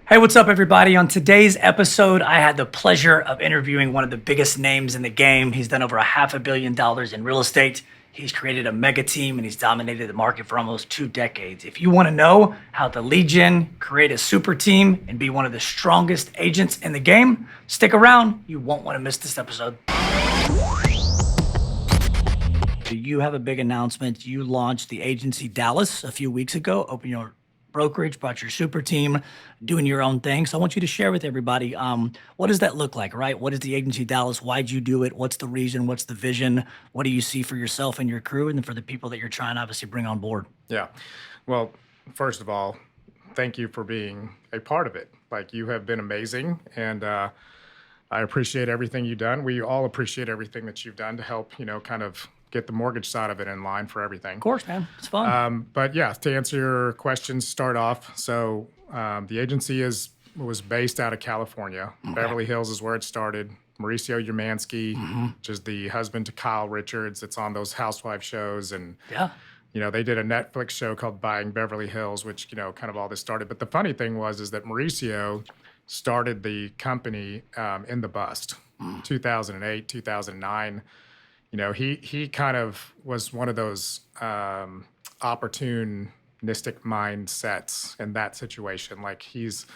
Hey, what's up, everybody? On today's episode, I had the pleasure of interviewing one of the biggest names in the game. He's done over $500 million in real estate. He's created a mega team and he's dominated the market for almost 2 decades. If you want to know how to lead gen, create a super team, and be one of the strongest agents in the game, stick around. You won't want to miss this episode. You have a big announcement. You launched the agency Dallas a few weeks ago, opened your brokerage, brought your super team, doing your own thing. So I want you to share with everybody, what does that look like, right? What is the agency Dallas? Why'd you do it? What's the reason? What's the vision? What do you see for yourself and your crew and for the people that you're trying to obviously bring on board? Yeah. Well, first of all, thank you for being a part of it. Like, you have been amazing, and I appreciate everything you've done. We all appreciate everything that you've done to help, kind of get the mortgage side of it in line for everything. Of course, man. It's fun. But yeah, to answer your questions, start off. So the agency was based out of California. Okay. Beverly Hills is where it started. Mauricio Umansky, which is the husband to Kyle Richards. That's on those housewife shows. And, Yeah. They did a Netflix show called Buying Beverly Hills, which, kind of all this started. But the funny thing is that Mauricio started the company in the bust, 2008, 2009. He kind of was one of those opportunistic mindsets in that situation. Like, he's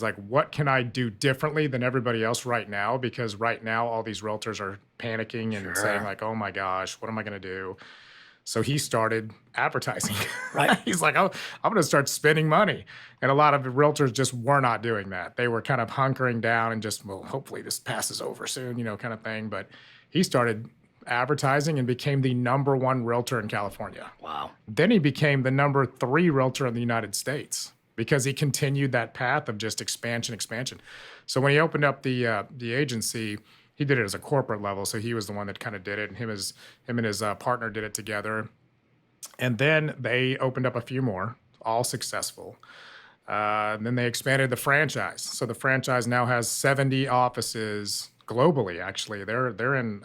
like, what can I do differently than everybody else right now? Because right now all these realtors are panicking and saying like, oh my gosh, what am I going to do? So he started advertising. Right. He's like, oh, I'm going to start spending money. And a lot of realtors just were not doing that. They were kind of hunkering down and just, well, hopefully this passes over soon, kind of thing. But he started advertising and became the number one realtor in California. Wow. Then he became the number 3 realtor in the United States because he continued that path of just expansion. So when he opened up the agency, he did it as a corporate level. So he was the one that kind of did it, and him and his partner did it together. And then they opened up a few more, all successful. And then they expanded the franchise. So the franchise now has 70 offices globally. Actually, they're in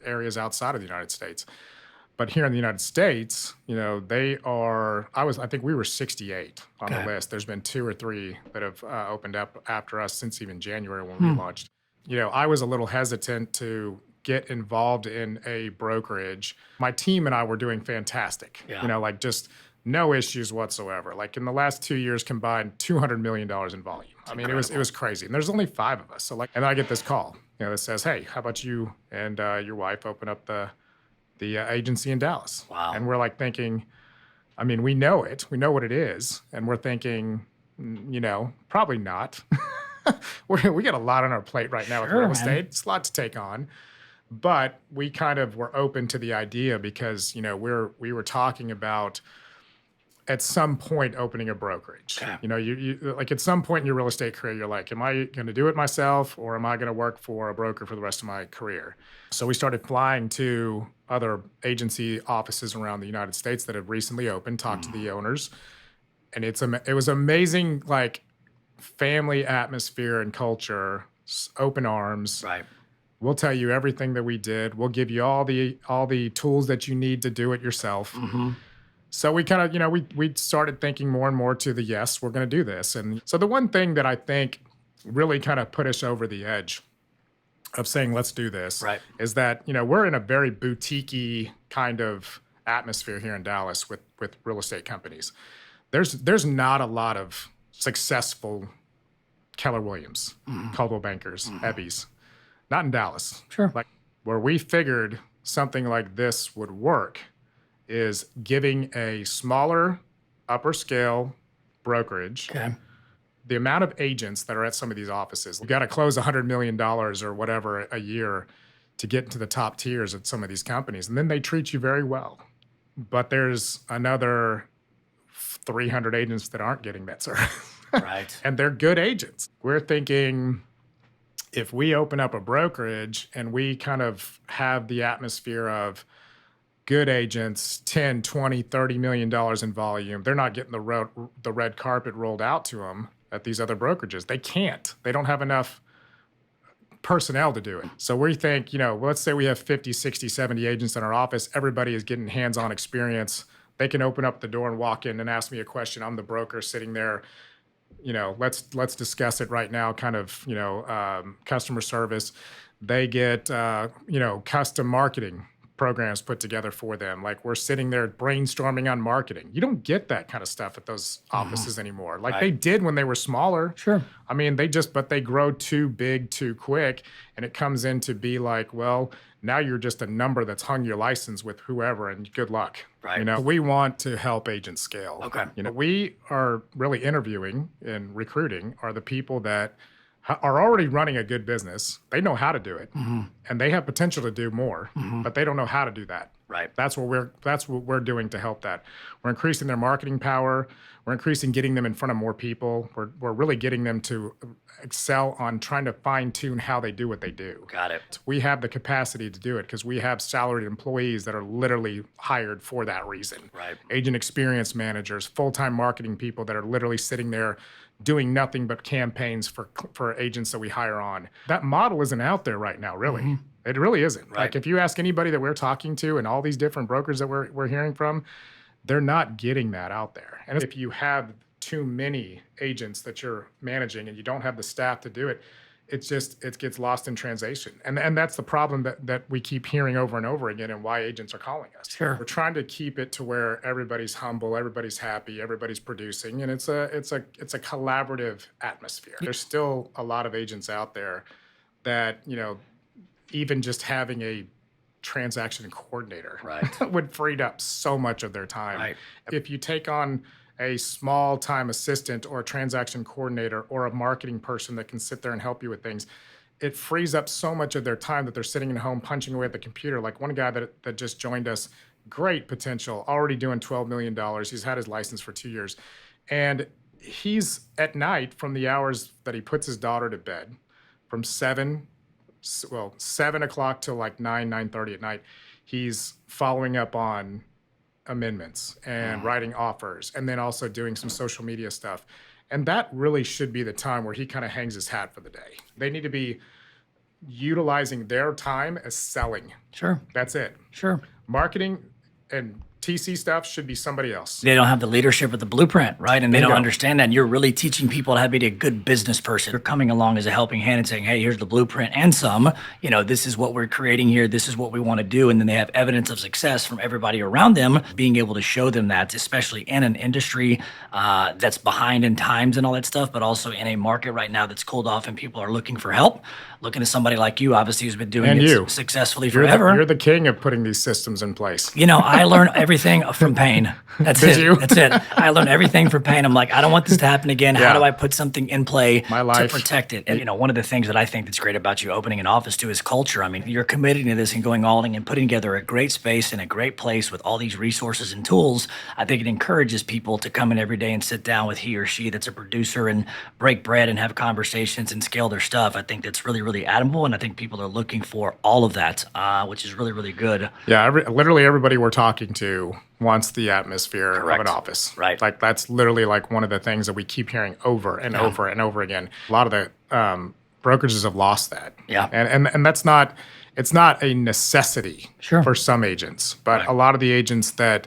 areas outside of the United States, but here in the United States, they are. I think we were 68 on the list. There's been 2 or 3 that have opened up after us since even January when we launched. I was a little hesitant to get involved in a brokerage. My team and I were doing fantastic. Yeah. Like, just no issues whatsoever. Like, in the last 2 years combined, $200 million in volume. It was crazy. And there's only 5 of us. So and I get this call, that says, hey, how about you and your wife open up the agency in Dallas? Wow. And we're like thinking, we know it. We know what it is. And we're thinking, probably not. We got a lot on our plate right now with real estate. It's a lot to take on. But we kind of were open to the idea because, we were talking about at some point opening a brokerage. Okay. You like, at some point in your real estate career, you're like, am I going to do it myself, or am I going to work for a broker for the rest of my career? So we started flying to other agency offices around the United States that have recently opened, talked to the owners, and it was amazing, like, family atmosphere and culture, open arms. Right. We'll tell you everything that we did. We'll give you all the tools that you need to do it yourself. So we kind of, we started thinking more and more to the yes, we're going to do this. And so the one thing that I think really kind of put us over the edge of saying, let's do this, is that, we're in a very boutique-y kind of atmosphere here in Dallas with real estate companies. There's not a lot of successful Keller Williams, Coldwell Bankers, Ebbies, not in Dallas. Sure. Like, where we figured something like this would work is giving a smaller, upper scale brokerage. Okay. The amount of agents that are at some of these offices, you got to close $100 million or whatever a year to get into the top tiers at some of these companies. And then they treat you very well. But there's another 300 agents that aren't getting that service. Right. And they're good agents. We're thinking, if we open up a brokerage and we kind of have the atmosphere of good agents, 10, 20, $30 million in volume, they're not getting the red carpet rolled out to them at these other brokerages. They can't. They don't have enough personnel to do it. So we think, let's say we have 50, 60, 70 agents in our office. Everybody is getting hands-on experience. They can open up the door and walk in and ask me a question. I'm the broker sitting there, let's discuss it right now, kind of, customer service. They get, custom marketing programs put together for them. Like we're sitting there brainstorming on marketing. You don't get that kind of stuff at those offices anymore. Like they did when they were smaller. Sure. I mean, but they grow too big too quick. And it comes in to be like, well, now you're just a number that's hung your license with whoever and good luck. Right. We want to help agents scale. Okay. We are really interviewing and recruiting are the people that are already running a good business. They know how to do it, and they have potential to do more, but they don't know how to do that. Right. That's what we're doing to help that. We're increasing their marketing power. We're increasing getting them in front of more people. We're really getting them to excel on trying to fine tune how they do what they do. Got it. We have the capacity to do it because we have salaried employees that are literally hired for that reason. Right. Agent experience managers, full-time marketing people that are literally sitting there doing nothing but campaigns for agents that we hire on. That model isn't out there right now, really. It really isn't. Right. Like if you ask anybody that we're talking to and all these different brokers that we're hearing from, they're not getting that out there. And if you have too many agents that you're managing and you don't have the staff to do it, it gets lost in translation. And that's the problem that we keep hearing over and over again and why agents are calling us. Sure. We're trying to keep it to where everybody's humble, everybody's happy, everybody's producing, and it's a collaborative atmosphere. There's still a lot of agents out there that, even just having a transaction coordinator would free up so much of their time. Right. If you take on a small time assistant or a transaction coordinator or a marketing person that can sit there and help you with things, it frees up so much of their time that they're sitting at home punching away at the computer. Like one guy that just joined us, great potential, already doing $12 million. He's had his license for 2 years. And he's at night from the hours that he puts his daughter to bed from 7 o'clock till like 9:30 at night, he's following up on amendments and writing offers and then also doing some social media stuff. And that really should be the time where he kind of hangs his hat for the day. They need to be utilizing their time as selling. Sure. That's it. Sure. Marketing and TC stuff should be somebody else. They don't have the leadership or the blueprint, right? And they don't Bingo. understand that. And you're really teaching people how to be a good business person. You're coming along as a helping hand and saying, hey, here's the blueprint and some, this is what we're creating here. This is what we want to do. And then they have evidence of success from everybody around them, being able to show them that, especially in an industry that's behind in times and all that stuff, but also in a market right now that's cooled off and people are looking for help. Looking at somebody like you, obviously, who's been doing it successfully forever. You're the king of putting these systems in place. I learned everything from pain. That's Did it. you? That's it. I learned everything from pain. I'm like, I don't want this to happen again. Yeah. How do I put something in play My life. to protect it? And, one of the things that I think that's great about you opening an office too is culture. I mean, you're committing to this and going all in and putting together a great space in a great place with all these resources and tools. I think it encourages people to come in every day and sit down with he or she that's a producer and break bread and have conversations and scale their stuff. I think that's really, really admirable. And I think people are looking for all of that, which is really, really good. Yeah, literally everybody we're talking to wants the atmosphere Correct. of an office. Right. Like that's literally like one of the things that we keep hearing over and over and over again. A lot of the brokerages have lost that. Yeah. And that's not, it's not a necessity Sure. for some agents, but a lot of the agents that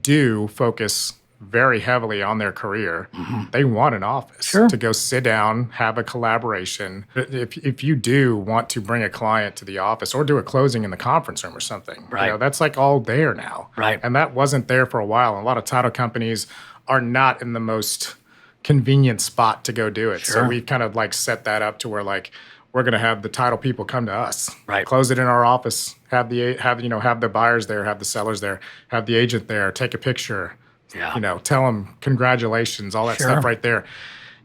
do focus very heavily on their career, they want an office to go sit down, have a collaboration. If you do want to bring a client to the office or do a closing in the conference room or something, Right. That's like all there now. Right. And that wasn't there for a while. And a lot of title companies are not in the most convenient spot to go do it. Sure. So we kind of like set that up to where like we're going to have the title people come to us, Right. close it in our office, have the buyers there, have the sellers there, have the agent there, take a picture. Yeah. Tell them congratulations, all that Sure. stuff right there.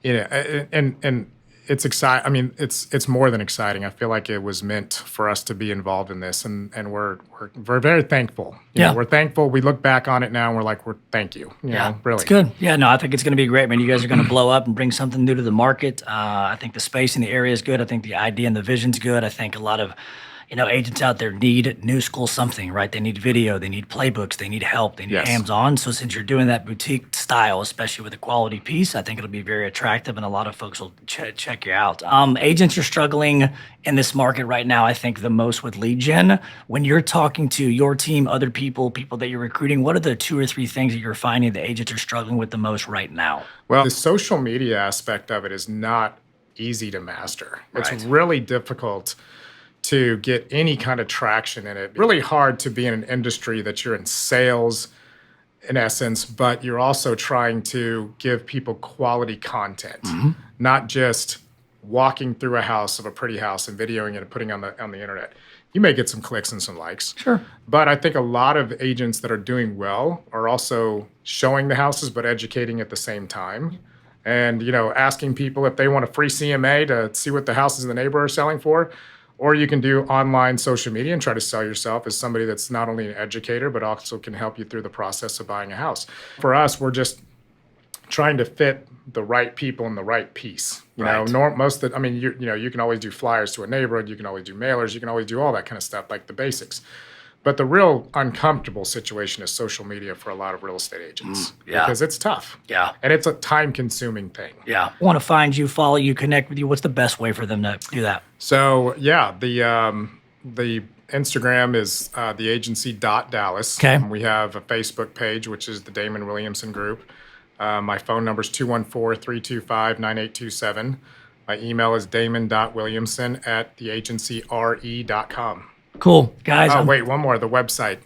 And it's exciting. I mean, it's more than exciting. I feel like it was meant for us to be involved in this, and we're very thankful. We're thankful. We look back on it now, and we're like, thank you. You know, really. It's good. Yeah, no, I think it's going to be great, man. You guys are going to blow up and bring something new to the market. I think the space in the area is good. I think the idea and the vision's good. I think a lot of You know, agents out there need new school something, right? They need video, they need playbooks, they need help, they need Yes. hands-on. So since you're doing that boutique style, especially with a quality piece, I think it'll be very attractive, and a lot of folks will check you out. Agents are struggling in this market right now, I think the most with lead gen. When you're talking to your team, other people that you're recruiting, what are the 2 or 3 things that you're finding the agents are struggling with the most right now? Well, the social media aspect of it is not easy to master. Right. It's really difficult to get any kind of traction in it. Really hard to be in an industry that you're in sales, in essence, but you're also trying to give people quality content, not just walking through a house of a pretty house and videoing it and putting it on the internet. You may get some clicks and some likes. Sure. But I think a lot of agents that are doing well are also showing the houses, but educating at the same time. And, you know, asking people if they want a free CMA to see what the houses in the neighborhood are selling for. Or you can do online social media and try to sell yourself as somebody that's not only an educator, but also can help you through the process of buying a house. For us, we're just trying to fit the right people in the right piece. You Right. know, most of the, I mean, you know, you can always do flyers to a neighborhood, you can always do mailers, you can always do all that kind of stuff, like the basics. But the real uncomfortable situation is social media for a lot of real estate agents. Yeah. Because it's tough. Yeah. And it's a time-consuming thing. Yeah. Want to find you, follow you, connect with you. What's the best way for them to do that? So yeah, the Instagram is the agency.dallas. Okay. And we have a Facebook page, which is the Damon Williamson Group. My phone number is 214-325-9827. My email is damon.williamson@theagencyre.com. Cool. Guys. Oh, wait, one more. The website.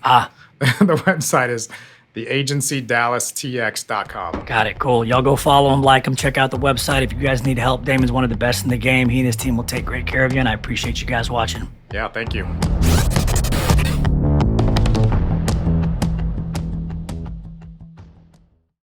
The website is theagencydallastx.com. Got it. Cool. Y'all go follow him, like him, check out the website. If you guys need help, Damon's one of the best in the game. He and his team will take great care of you, and I appreciate you guys watching. Yeah, thank you.